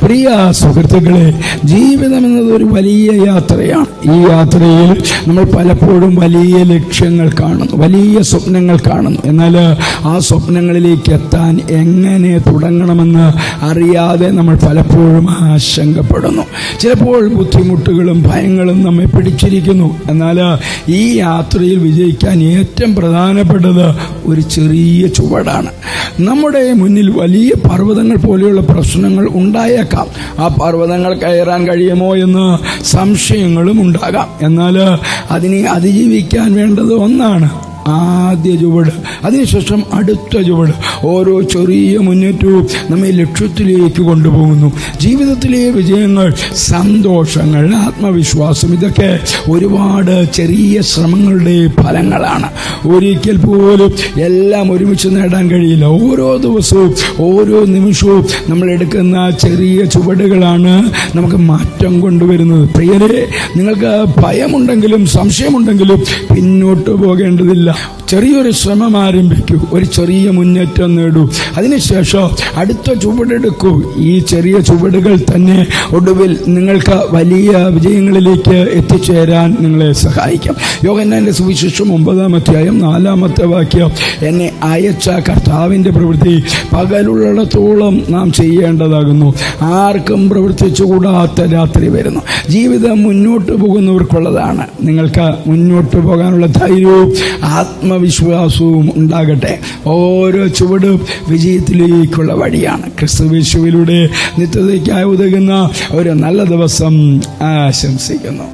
പ്രിയ സുഹൃത്തുക്കളെ, ജീവിതം എന്നത് ഒരു വലിയ യാത്രയാണ്. ഈ യാത്രയിൽ നമ്മൾ പലപ്പോഴും വലിയ ലക്ഷ്യങ്ങൾ കാണുന്നു, വലിയ സ്വപ്നങ്ങൾ കാണുന്നു. എന്നാൽ ആ സ്വപ്നങ്ങളിലേക്ക് എത്താൻ എങ്ങനെ തുടങ്ങണമെന്ന് അറിയാതെ നമ്മൾ പലപ്പോഴും ആശങ്കപ്പെടുന്നു. ചിലപ്പോൾ ബുദ്ധിമുട്ടുകളും ഭയങ്ങളും നമ്മെ പിടിച്ചിരിക്കുന്നു. എന്നാൽ ഈ യാത്രയിൽ വിജയിക്കാൻ ഏറ്റവും പ്രധാനപ്പെട്ടത് ഒരു ചെറിയ ചുവടാണ്. നമ്മുടെ മുന്നിൽ വലിയ പർവ്വതങ്ങൾ പോലെയുള്ള പ്രശ്നങ്ങൾ ഉണ്ടായേക്കാം. ആ പർവ്വതങ്ങൾ കയറാൻ കഴിയുമോ എന്ന് സംശയങ്ങളും ഉണ്ടാകാം. എന്നാൽ അതിനെ അതിജീവിക്കാൻ വേണ്ടത് ഒന്നാണ്: ആദ്യ ചുവട്, അതിനുശേഷം അടുത്ത ചുവട്. ഓരോ ചെറിയ മുന്നേറ്റവും നമ്മെ ലക്ഷ്യത്തിലേക്ക് കൊണ്ടുപോകുന്നു. ജീവിതത്തിലെ വിജയങ്ങൾ, സന്തോഷങ്ങൾ, ആത്മവിശ്വാസം, ഇതൊക്കെ ഒരുപാട് ചെറിയ ശ്രമങ്ങളുടെ ഫലങ്ങളാണ്. ഒരിക്കൽ പോലും എല്ലാം ഒരുമിച്ച് നേടാൻ കഴിയില്ല. ഓരോ ദിവസവും ഓരോ നിമിഷവും നമ്മൾ എടുക്കുന്ന ചെറിയ ചുവടുകളാണ് നമുക്ക് മാറ്റം കൊണ്ടുവരുന്നത്. പ്രിയരെ, നിങ്ങൾക്ക് ഭയമുണ്ടെങ്കിലും സംശയമുണ്ടെങ്കിലും പിന്നോട്ട് പോകേണ്ടതില്ല. ചെറിയൊരു ശ്രമം ആരംഭിക്കൂ, ഒരു ചെറിയ മുന്നേറ്റം നേടൂ, അതിനുശേഷം അടുത്ത ചുവടെടുക്കൂ. ഈ ചെറിയ ചുവടുകൾ തന്നെ ഒടുവിൽ നിങ്ങൾക്ക് വലിയ വിജയങ്ങളിലേക്ക് എത്തിച്ചേരാൻ നിങ്ങളെ സഹായിക്കാം. യോഹന്നാന്റെ സുവിശേഷം 9-ാം അധ്യായം 4-ാമത്തെ വാക്യം: എന്നെ അയച്ച കർത്താവിന്റെ പ്രവൃത്തി പകലുള്ളിടത്തോളം നാം ചെയ്യേണ്ടതാകുന്നു, ആർക്കും പ്രവർത്തിച്ചുകൂടാത്ത രാത്രി വരുന്നു. ജീവിതം മുന്നോട്ട് പോകുന്നവർക്കുള്ളതാണ്. നിങ്ങൾക്ക് മുന്നോട്ട് പോകാനുള്ള ധൈര്യവും ആത്മവിശ്വാസവും ഉണ്ടാകട്ടെ. ഓരോ ചുവടും വിജയത്തിലേക്കുള്ള വഴിയാണ്. ക്രിസ്തുയേശുവിലൂടെ നിത്യതയ്ക്കായി ഉതകുന്ന ഒരു നല്ല ദിവസം ആശംസിക്കുന്നു.